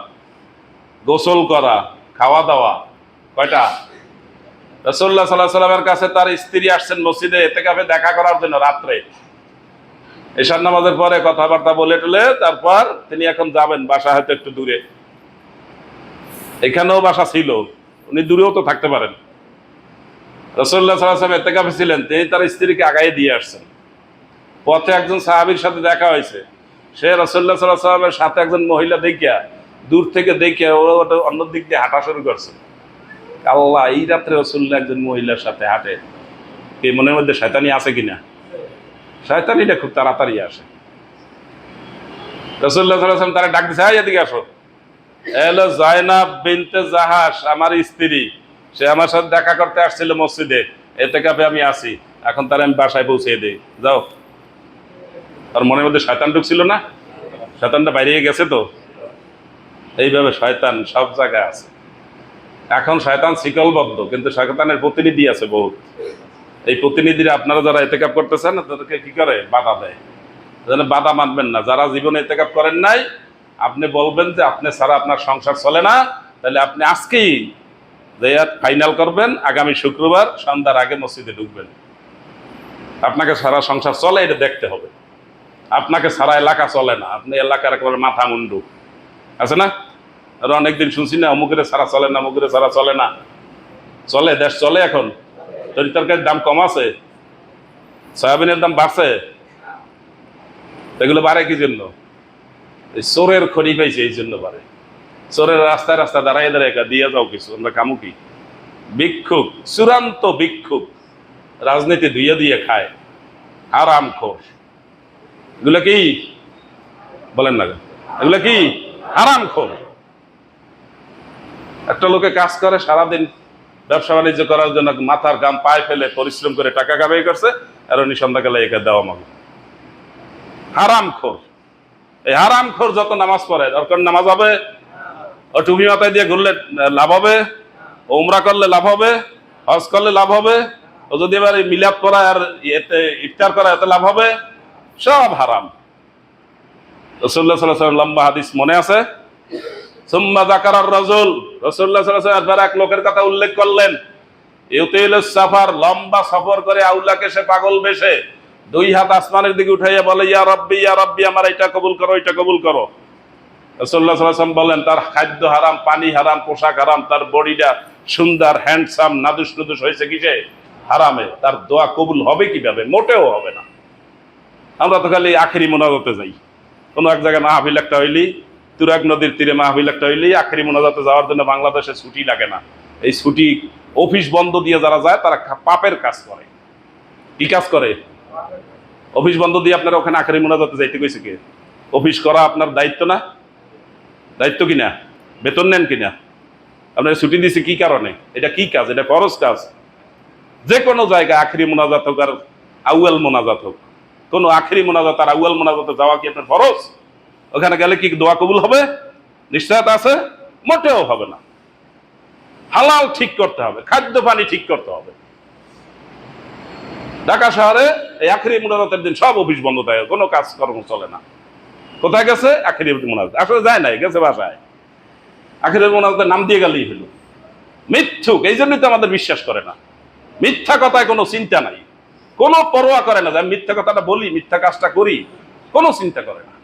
গোসল করা, খাওয়া দাওয়া। কয়টা? রাসূলুল্লাহ সাল্লাল্লাহু আলাইহি ওয়াসাল্লামের কাছে তার স্ত্রী আসছেন মসজিদে ইতেকাফে দেখা করার জন্য রাত্রে। এশার নামাজের পরে কথাবার্তা বলে টলে তারপর তিনি এখন যাবেন, বাসা হয়তো একটু দূরে। এখানেও বাসা ছিল, উনি দূরেও তো থাকতে পারেন। রাসূলুল্লাহ সাল্লাল্লাহু আলাইহি ওয়াসাল্লাম ইতেকাফে ছিলেন, তিনি তার স্ত্রীকে আগায় দিয়ে আসছেন। পথে একজন সাহাবীর সাথে দেখা হয়েছে, সে রাসূলুল্লাহ সাল্লাল্লাহু আলাইহি ওয়াসাল্লামের সাথে একজন মহিলা দেখিয়া, দূর থেকে দেখিয়া ওটা অন্য দিক দিয়ে হাঁটা শুরু করছে। আল্লাহ, এই রাত্রে রাসূলুল্লাহ একজন মহিলার সাথে হাঁটে, এই মনের মধ্যে শয়তানি আছে কিনা? শয়তানিটা খুব তাড়াতাড়ি আসে। রাসূলুল্লাহ সাল্লাল্লাহু আলাইহি ওয়াসাল্লাম তারা ডাক দিছে, এদিকে আসো। এলো জায়নাব বিনতে জাহাশ, আমার স্ত্রী, সে আমার সাথে দেখা করতে আসছিল মসজিদে, ইতেকাফে আমি আছি, এখন তার আমি বাসায় পৌঁছে দিই, যাও। আর মনের মধ্যে শয়তান ঢুকছিল না? শয়তানটা বাইরে গেছে তো। এইভাবে শয়তান সব জায়গায় আছে। এখন শয়তান শিকলবদ্ধ, কিন্তু শয়তানের প্রতিনিধি আছে বহুত। এই প্রতিনিধিরা আপনারা যারা ইতেকাফ করতেছেন তাদেরকে কি করে? বাধা দেয়। যেন বাধা মানবেন না। যারা জীবনে ইতেকাফ করেন নাই, আপনি বলবেন যে আপনি ছাড়া আপনার সংসার চলে না, তাহলে আপনি আজকেই ফাইনাল করবেন, আগামী শুক্রবার সন্ধ্যার আগে মসজিদে ঢুকবেন। আপনাকে সারা সংসার চলে, এটা দেখতে হবে। আপনাকে সারা এলাকা চলে না, আপনি এলাকার একেবারে মাথা মুন্ডু আছে না? আর অনেকদিন শুনছি না, অমুকের সারা চলে না, অমুকের সারা চলে না। চলে, দেশ চলে। এখন তরকারির দাম কম আছে, সয়াবিনের দাম বাড়ছে। এগুলো বাড়ে কি জন্য? চোরের খড়ি পাইছে, এই জন্য বাড়ে। চোরের রাস্তায় রাস্তায় দাঁড়াই দাঁড়াই দিয়ে যাও কিছু, আমরা কামু কি? ভিক্ষুক, চূড়ান্ত ভিক্ষুক, রাজনীতি ধুয়ে দিয়ে খায়, হারামখোর। এগুলো কি বলেন না? এগুলো কি? হারামখোর। একটা লোকে কাজ করে সারাদিন, ব্যবসা বাণিজ্য করার জন্য মাথার ঘাম পায়ে ফেলে পরিশ্রম করে টাকা কামাই করছে, আর উনি সন্ধ্যাকালে একে দেওয়া মাগে। হারামখোর। এই হারামখোর যত নামাজ পড়ে, দরকার নামাজ হবে? ও টুপি মাথায় দিয়ে ঘুরলে লাভ হবে, ওমরা করলে লাভ হবে, হজ করলে লাভ হবে, ও যদি এবার মিলাদ করা আর এতে ইফতার করা এতে লাভ হবে, সব হারাম। রাসূলুল্লাহ সাল্লাল্লাহু আলাইহি ওয়াসাল্লাম লম্বা হাদিস মনে আছে, সুম্মা যাকারার রাজুল, রাসূলুল্লাহ সাল্লাল্লাহু আলাইহি ওয়াসাল্লাম এক লোকের কথা উল্লেখ করলেন, ইউতিলুস সাফার, লম্বা সফর করে আউলাকে সে পাগল বেশে 2 হাত আসমানের দিকে উঠাইয়া বলে, ইয়া রাব্বি, আমার এটা কবুল করো, এটা কবুল করো। রাসূলুল্লাহ সাল্লাল্লাহু আলাইহি ওয়াসাল্লাম বলেন, তার খাদ্য হারাম, পানি হারাম, পোশাক হারাম, তার বডিটা সুন্দর হ্যান্ডসাম নাদুস নুদুস হয়েছে কিসে? হারামে। তার দোয়া কবুল হবে কিভাবে? মোটেও হবে না। আমরা তো খালি আখেরি মোনাজাতে যাই, কোনো এক জায়গায় মাহফিল একটা হইলি, তুরাগ নদীর তীরে মাহফিল একটা হইলি, আখেরি মোনাজাতে যাওয়ার জন্য বাংলাদেশে ছুটি লাগে না। এই ছুটি অফিস বন্ধ দিয়ে যারা যায় তারা পাপের কাজ করে। কি কাজ করে? অফিস বন্ধ দিয়ে আপনারা ওখানে আখেরি মোনাজাতে যাইতে কইছে কে? অফিস করা আপনার দায়িত্ব না? দায়িত্ব কিনা? বেতন নেন কিনা? আপনার ছুটি দিছে কি কারণে? এটা কি কাজ? এটা ফরজ কাজ। যে কোনো জায়গায় আখেরি মোনাজাত হোক আর আউয়াল মোনাজাত হোক, কোনো আখেরি মোনাজাত আর আউয়াল মোনাজাতে যাওয়া কি আপনার ফরজ? ওখানে গেলে কি দোয়া কবুল হবে? নিশ্চয়তা আছে? মোটেও হবে না। হালাল ঠিক করতে হবে, খাদ্য পানি ঠিক করতে হবে। ঢাকা শহরে এই আখেরি মোনাজাতের দিন সব অফিস বন্ধ থাকে, কোনো কাজকর্ম চলে না। কোথায় গেছে? আখেরি মোনাজাত। আসলে যায় নাই, গেছে বাসায়। আখেরি মোনাজাতের নাম দিয়ে গেলেই হলো। মিথ্যুক, এই জন্যই তো আমাদের বিশ্বাস করে না। মিথ্যা কথায় কোনো চিন্তা নাই, কোনো পরোয়া করে না যে আমি মিথ্যা কথাটা বলি, মিথ্যা কাজটা করি, কোনো চিন্তা করে না।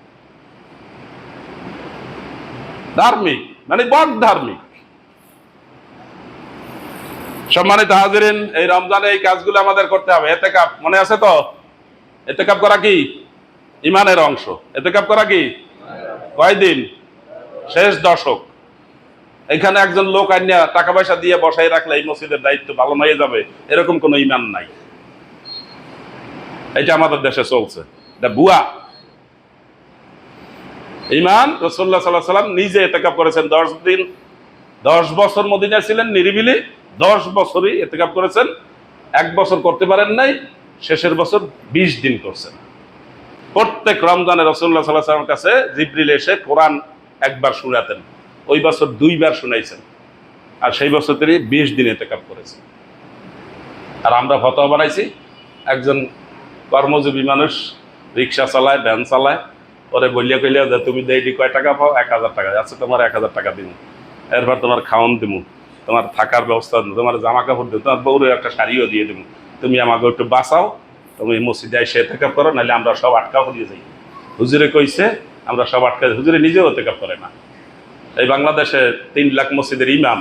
ধার্মিক মানে বড় ধার্মিক। সম্মানিত হাজিরিন, এই রমজানে এই কাজগুলো আমাদের করতে হবে। এতেকাফ মনে আছে তো? এতেকাফ করা কি ইমানের অংশ? এতেকাফ করা কি কয়দিন? শেষ দশক। এখানে একজন লোক আইনা টাকা পয়সা দিয়ে বসাই রাখলে এই মসজিদের দায়িত্ব ভালো হয়ে যাবে, এরকম কোনো ইমান নাই। এটা আমাদের দেশে চলছে, এটা বুয়া ইমান। রাসূলুল্লাহ সাল্লাল্লাহু আলাইহি ওয়াসাল্লাম নিজে ইতিকাফ করেছেন 10 দিন, 10 বছর মদিনায় ছিলেন নিরিবিলি, 10 বছরই ইতিকাফ করেছেন। 1 বছর করতে পারেন নাই, শেষের বছর 20 দিন করছেন। প্রত্যেক রমজানে রাসূলুল্লাহ সাল্লাল্লাহু আলাইহি ওয়াসাল্লামের কাছে জিবরিল এসে কোরআন একবার শোনাতেন, ওই বছর 2 বার শুনাইছেন, আর সেই বছর তিনি 20 দিন ইতিকাফ করেছেন। আর আমরা ফতোয়া বানাইছি, একজন কর্মজীবী মানুষ রিক্সা চালায়, ভ্যান চালায়, পরে বলিয়া কইলিয়া যে তুমি ডেইলি কয় টাকা পাও? 1000 টাকা। আচ্ছা, তোমার 1000 টাকা দিব, এরপর তোমার খাওয়ান দিব, তোমার থাকার ব্যবস্থা দিব, তোমার জামা কাপড় দিব, তোমার বউরে একটা শাড়িও দিয়ে দেবো, তুমি আমাকে একটু বাঁচাও, তুমি মসজিদে এসে ইতিকাফ করো, নাহলে আমরা সব আটকা হয়ে যাই। হুজুরে কইছে আমরা সব আটকা, হুজুরে নিজেও ইতিকাফ করে না। এই বাংলাদেশে 3 লাখ মসজিদের ইমাম,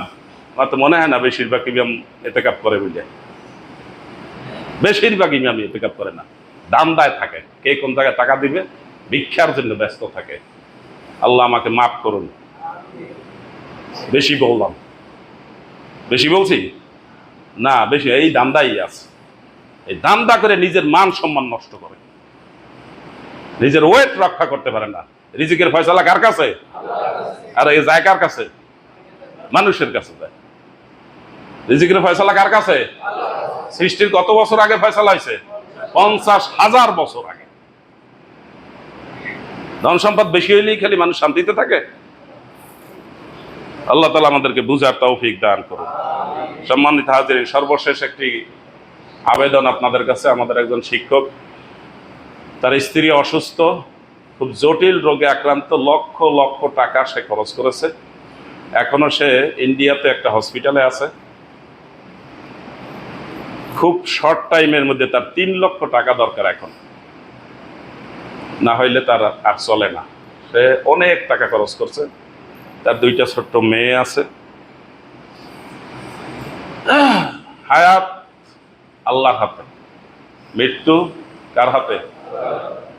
আমার তো মনে হয় না বেশিরভাগ ইমাম ইতিকাফ করে বলে। বেশিরভাগ ইমাম ইতিকাফ করে না, দান্দায় থাকে, কে কোন জায়গায় টাকা দিবে, ভিক্ষার জন্য ব্যস্ত থাকে। আল্লাহ আমাকে মাফ করুন, বেশি বললাম, বেশি বলছি না, বেশি এই দান্দাই আছে। এই দান্দা করে নিজের মান সম্মান নষ্ট করে, নিজের ওয়েট রক্ষা করতে পারে না। রিজিকের ফয়সালা কার কাছে? আর এই যায় কার কাছে? মানুষের কাছে যায়। রিজিকের ফয়সালা কার কাছে? সৃষ্টির কত বছর আগে ফয়সালা হয়েছে? 50,000 বছর আগে। ধন সম্পদ বেশি হইলেই খালি মানুষ শান্তিতে থাকে? আল্লাহ তাআলা আমাদেরকে বুঝার তৌফিক দান করুন। সম্মানিত হাজিরিন, সর্বশেষ একটি আবেদন আপনাদের কাছে। আমাদের একজন শিক্ষক, তার স্ত্রী অসুস্থ, খুব জটিল রোগে আক্রান্ত, লক্ষ লক্ষ টাকা সে খরচ করেছে, এখনো সে ইন্ডিয়াতে একটা হসপিটালে আছে। খুব শর্ট টাইমের মধ্যে তার 3 লক্ষ টাকা দরকার এখন, না হইলে তার আর চলে না। সে অনেক টাকা খরচ করছে, তার 2টা ছোট্ট মেয়ে আছে। হায়াত আল্লাহর হাতে, মৃত্যু কার হাতে?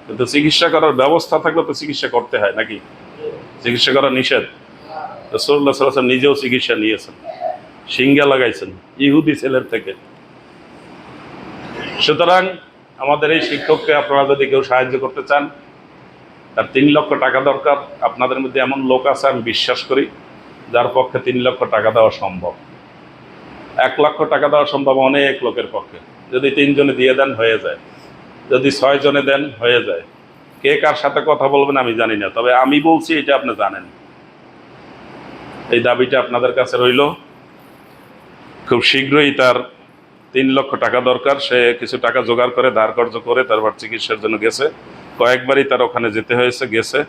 কিন্তু চিকিৎসা করার ব্যবস্থা থাকলে তো চিকিৎসা করতে হয় নাকি? চিকিৎসা করা নিষেধ। রাসূলুল্লাহ সাল্লাল্লাহু আলাইহি ওয়াসাল্লাম নিজেও চিকিৎসা নিয়েছেন, সিঙ্গা লাগাইছেন ইহুদি ছেলের থেকে। সুতরাং আমাদের এই শিক্ষককে আপনারা যদি কেউ সাহায্য করতে চান, তার 3 লক্ষ টাকা দরকার। আপনাদের মধ্যে এমন লোক আছে আমি বিশ্বাস করি যার পক্ষে 3 লক্ষ টাকা দেওয়া সম্ভব। 1 লক্ষ টাকা দেওয়া সম্ভব অনেক লোকের পক্ষে। যদি 3 জনে দিয়ে দেন হয়ে যায়, যদি 6 জনে দেন হয়ে যায়। কে কার সাথে কথা বলবেন আমি জানি না, তবে আমি বলছি এটা আপনি জানেন। এই দাবিটা আপনাদের কাছে রইল। খুব শীঘ্রই তার 3 লক্ষ টাকা দরকার। সে কিছু টাকা জোগাড় করে ধার কর্জ করে তারপর চিকিৎসার জন্য গেছে। কয়েকবারই তার ওখানে যেতে হয়েছে, গেছে।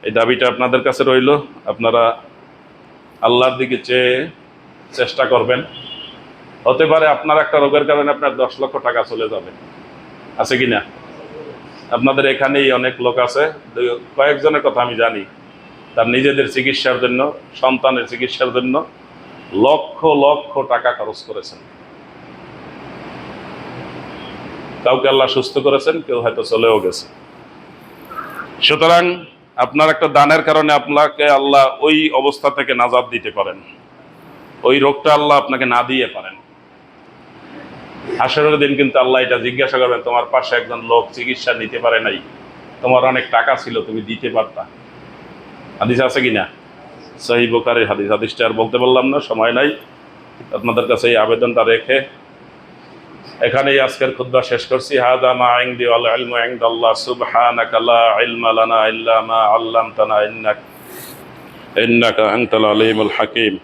এই দাবিটা আপনাদের কাছে রইল। আপনারা আল্লাহর দিকে চেয়ে চেষ্টা করবেন। হতে পারে আপনার একটা রোগের কারণে আপনার 10 লক্ষ টাকা চলে যাবে, আছে কি না? আপনাদের এখানেই অনেক লোক আছে, কয়েকজনের কথা আমি জানি, তার নিজেদের চিকিৎসার জন্য, সন্তানের চিকিৎসার জন্য লক্ষ লক্ষ টাকা খরচ করেছেন। কাউকে আল্লাহ সুস্থ করেছেন, কেউ হয়তো চলেও গেছে। সুতরাং আপনার একটা দানের কারণে আপনাকে আল্লাহ ওই অবস্থা থেকে নাজাত দিতে পারেন, ওই রোগটা আল্লাহ আপনাকে না দিয়ে পারেন। হাসরের দিন কিন্তু আল্লাহ এটা জিজ্ঞাসা করবেন, তোমার পাশে একজন লোক চিকিৎসা নিতে পারে নাই, তোমার অনেক টাকা ছিল, তুমি দিতে পারতা। হাদিস আছে কিনা? সহিহ বুখারীর হাদিস। হাদিসটা আর বলতে বললাম না, সময় নাই। আপনাদের কাছে এই আবেদনটা রেখে এখানেই আজকের খুতবা শেষ করছি। হাযা মা ইনদি ওয়াল ইলমু ইনদাল্লাহ সুবহানাকা লা ইলমা লানা ইল্লা মা আল্লামতানা ইন্নাকা আনতাল আলিমুল হাকীম।